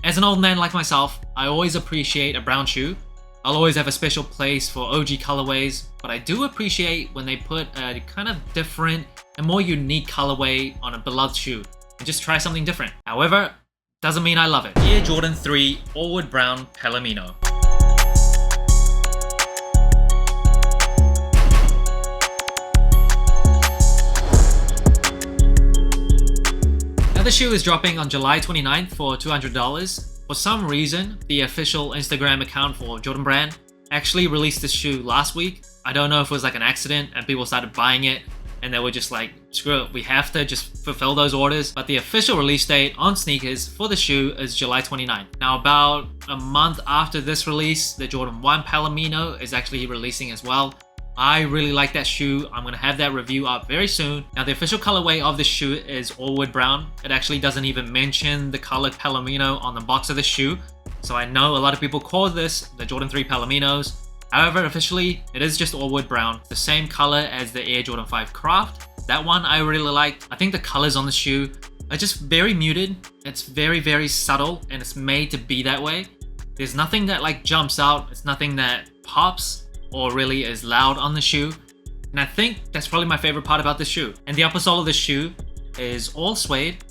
As an old man like myself, I always appreciate a brown shoe. I'll always have a special place for OG colorways, but I do appreciate when they put a kind of different and more unique colorway on a beloved shoe and just try something different. However, doesn't mean I love it. Air Jordan 3 Allwood Brown Palomino. Now the shoe is dropping on July 29th for $200. For some reason, the official Instagram account for Jordan Brand actually released this shoe last week. I don't know if it was like an accident and people started buying it and they were just like, screw it, we have to just fulfill those orders. But the official release date on sneakers for the shoe is July 29th. Now about a month after this release, the Jordan 1 Palomino is actually releasing as well. I really like that shoe. I'm gonna have that review up very soon. Now the official colorway of this shoe is Allwood Brown. It actually doesn't even mention the color Palomino on the box of the shoe. So I know a lot of people call this the Jordan 3 Palominos. However, officially, it is just Allwood Brown. The same color as the Air Jordan 5 Craft. That one I really like. I think the colors on the shoe are just very muted. It's very, very subtle and it's made to be that way. There's nothing that like jumps out. It's nothing that pops or really is loud on the shoe, and I think that's probably my favorite part about this shoe. And the upper sole of this shoe is all suede,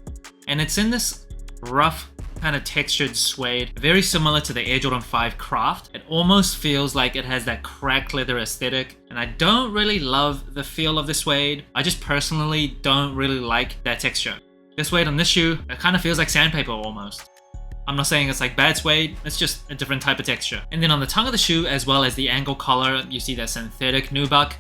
and it's in this rough kind of textured suede, very similar to the Air Jordan 5 Craft. It almost feels like it has that cracked leather aesthetic, and I don't really love the feel of the suede. I just personally don't really like that texture. The suede on this shoe, it kind of feels like sandpaper almost. I'm not saying it's like bad suede, it's just a different type of texture. And then on the tongue of the shoe, as well as the ankle collar, you see that synthetic nubuck,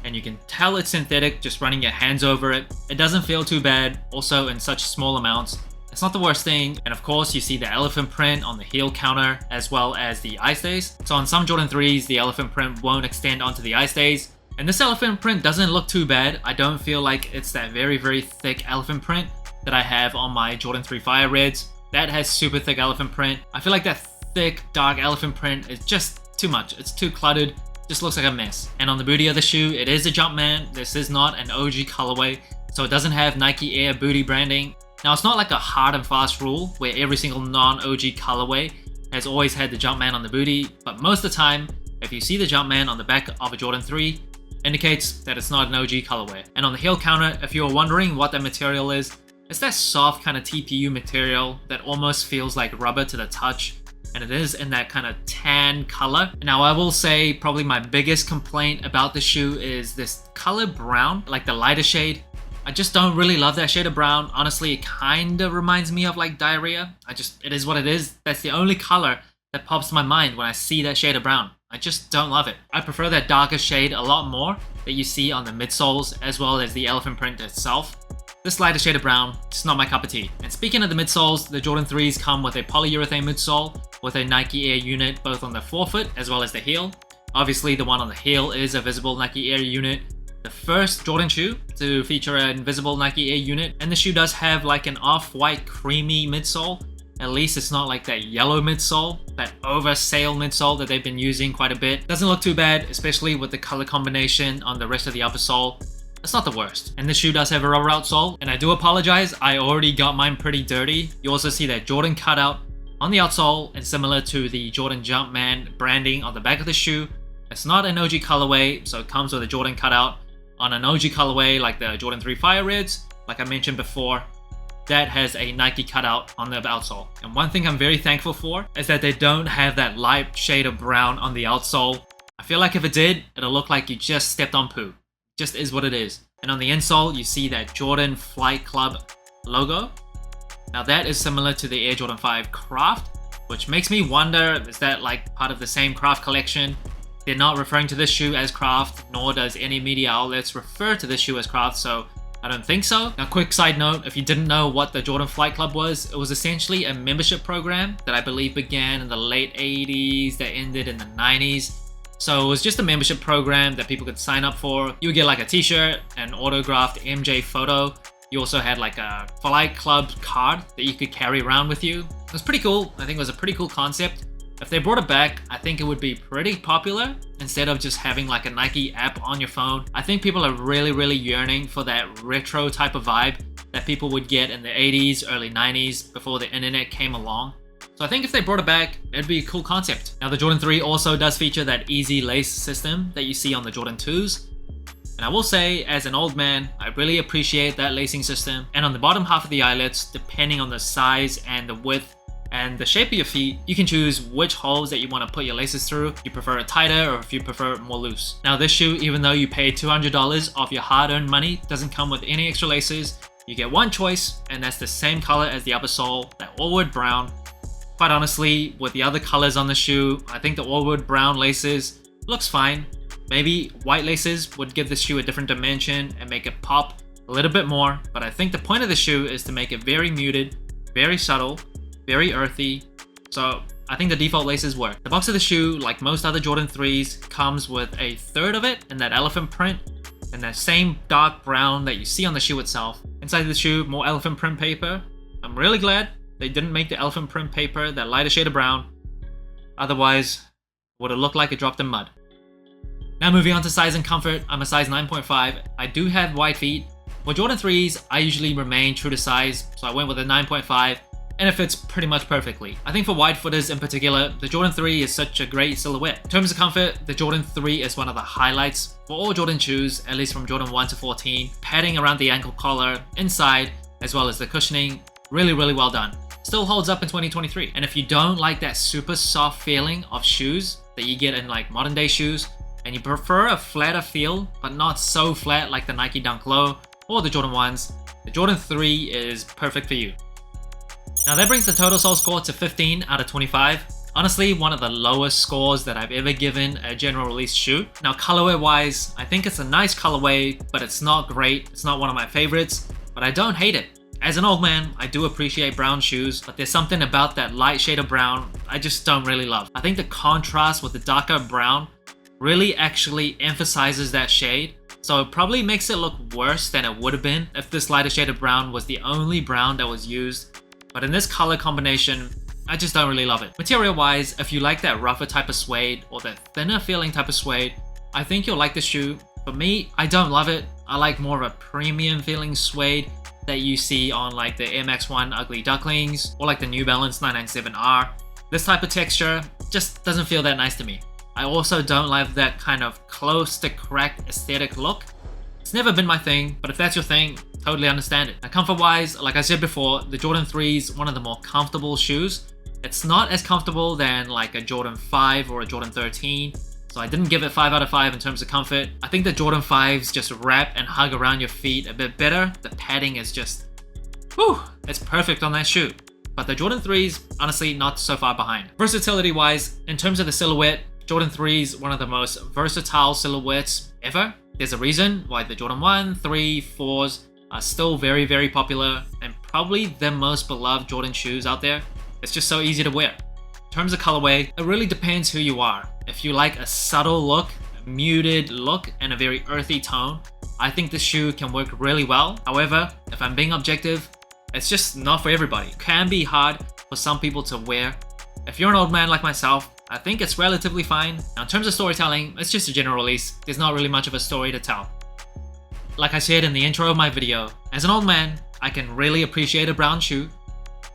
and you can tell it's synthetic just running your hands over it. It doesn't feel too bad, also in such small amounts. It's not the worst thing, and of course you see the elephant print on the heel counter, as well as the eye stays. So on some Jordan 3s, the elephant print won't extend onto the eye stays, and this elephant print doesn't look too bad. I don't feel like it's that very, very thick elephant print that I have on my Jordan 3 Fire Reds. That has super thick elephant print. I feel like that thick, dark elephant print is just too much. It's too cluttered, just looks like a mess. And on the booty of the shoe, it is a Jumpman. This is not an OG colorway, so it doesn't have Nike Air booty branding. Now it's not like a hard and fast rule where every single non-OG colorway has always had the Jumpman on the booty, but most of the time, if you see the Jumpman on the back of a Jordan 3, indicates that it's not an OG colorway. And on the heel counter, if you're wondering what that material is, it's that soft kind of TPU material that almost feels like rubber to the touch, and it is in that kind of tan color. Now I will say probably my biggest complaint about the shoe is this color brown, like the lighter shade. I just don't really love that shade of brown. Honestly, it kind of reminds me of like diarrhea. It is what it is. That's the only color that pops to my mind when I see that shade of brown. I just don't love it. I prefer that darker shade a lot more that you see on the midsoles, as well as the elephant print itself. This lighter shade of brown, it's not my cup of tea. And speaking of the midsoles, the Jordan 3s come with a polyurethane midsole with a Nike Air unit both on the forefoot as well as the heel. Obviously the one on the heel is a visible Nike Air unit. The first Jordan shoe to feature an invisible Nike Air unit, and the shoe does have like an off-white creamy midsole. At least it's not like that yellow midsole, that oversail midsole that they've been using quite a bit. Doesn't look too bad, especially with the color combination on the rest of the upper sole. It's not the worst. And this shoe does have a rubber outsole, and I do apologize, I already got mine pretty dirty. You also see that Jordan cutout on the outsole, and similar to the Jordan Jumpman branding on the back of the shoe. It's not an OG colorway, so it comes with a Jordan cutout. On an OG colorway like the Jordan 3 Fire Reds, like I mentioned before, that has a Nike cutout on the outsole. And one thing I'm very thankful for is that they don't have that light shade of brown on the outsole. I feel like if it did, it'll look like you just stepped on poo. Just is what it is. And on the insole, you see that Jordan Flight Club logo. Now that is similar to the Air Jordan 5 Craft, which makes me wonder, is that like part of the same Craft collection? They're not referring to this shoe as Craft, nor does any media outlets refer to this shoe as Craft, so I don't think so. Now quick side note, if you didn't know what the Jordan Flight Club was, it was essentially a membership program that I believe began in the late 80s, that ended in the 90s. So it was just a membership program that people could sign up for. You would get like a t-shirt, an autographed MJ photo. You also had like a Flight Club card that you could carry around with you. It was pretty cool. I think it was a pretty cool concept. If they brought it back, I think it would be pretty popular instead of just having like a Nike app on your phone. I think people are really yearning for that retro type of vibe that people would get in the 80s, early 90s before the internet came along. So I think if they brought it back, it'd be a cool concept. Now the Jordan 3 also does feature that easy lace system that you see on the Jordan 2s. And I will say, as an old man, I really appreciate that lacing system. And on the bottom half of the eyelets, depending on the size and the width and the shape of your feet, you can choose which holes that you want to put your laces through. If you prefer it tighter or if you prefer it more loose. Now this shoe, even though you paid $200 of your hard-earned money, doesn't come with any extra laces. You get one choice, and that's the same color as the upper sole, that Allwood brown. Quite honestly, with the other colors on the shoe, I think the Allwood brown laces looks fine. Maybe white laces would give the shoe a different dimension and make it pop a little bit more, but I think the point of the shoe is to make it very muted, very subtle, very earthy, so I think the default laces work. The box of the shoe, like most other Jordan 3s, comes with a third of it in that elephant print and that same dark brown that you see on the shoe itself. Inside the shoe, more elephant print paper. I'm really glad they didn't make the elephant print paper that lighter shade of brown, otherwise it would have looked like it dropped in mud. Now moving on to size and comfort, I'm a size 9.5. I do have wide feet. For Jordan 3s, I usually remain true to size, so I went with a 9.5, and it fits pretty much perfectly. I think for wide footers in particular, the Jordan 3 is such a great silhouette. In terms of comfort, the Jordan 3 is one of the highlights for all Jordan shoes, at least from Jordan 1 to 14. Padding around the ankle collar, inside, as well as the cushioning, really well done. Still holds up in 2023. And if you don't like that super soft feeling of shoes that you get in like modern day shoes, and you prefer a flatter feel, but not so flat like the Nike Dunk Low or the Jordan 1s, the Jordan 3 is perfect for you. Now that brings the total sole score to 15 out of 25. Honestly, one of the lowest scores that I've ever given a general release shoe. Now colorway wise, I think it's a nice colorway, but it's not great. It's not one of my favorites, but I don't hate it. As an old man, I do appreciate brown shoes, but there's something about that light shade of brown I just don't really love. I think the contrast with the darker brown really actually emphasizes that shade, so it probably makes it look worse than it would have been if this lighter shade of brown was the only brown that was used. But in this color combination, I just don't really love it. Material wise, if you like that rougher type of suede or that thinner feeling type of suede, I think you'll like the shoe. For me, I don't love it. I like more of a premium feeling suede that you see on like the Air Max 1 Ugly Ducklings or like the New Balance 997R. This type of texture just doesn't feel that nice to me. I also don't like that kind of close to cracked aesthetic look. It's never been my thing, but if that's your thing, totally understand it. Now comfort wise, like I said before, the Jordan 3 is one of the more comfortable shoes. It's not as comfortable than like a Jordan 5 or a Jordan 13, so I didn't give it 5 out of 5 in terms of comfort. I think the Jordan 5s just wrap and hug around your feet a bit better. The padding is just, whew, it's perfect on that shoe. But the Jordan 3s, honestly, not so far behind. Versatility wise, in terms of the silhouette, Jordan 3 is one of the most versatile silhouettes ever. There's a reason why the Jordan 1, 3, 4s are still very popular and probably the most beloved Jordan shoes out there. It's just so easy to wear. In terms of colorway, it really depends who you are. If you like a subtle look, a muted look, and a very earthy tone, I think this shoe can work really well. However, if I'm being objective, it's just not for everybody. It can be hard for some people to wear. If you're an old man like myself, I think it's relatively fine. Now in terms of storytelling, it's just a general release. There's not really much of a story to tell. Like I said in the intro of my video, as an old man, I can really appreciate a brown shoe.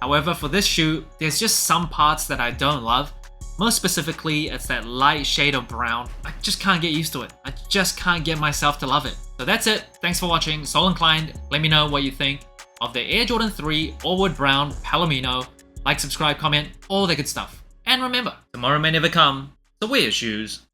However, for this shoe, there's just some parts that I don't love. Most specifically, it's that light shade of brown. I just can't get used to it. I just can't get myself to love it. So that's it. Thanks for watching. Sole Inclined. Let me know what you think of the Air Jordan 3 Allwood Brown Palomino. Like, subscribe, comment, all the good stuff. And remember, tomorrow may never come, so wear your shoes.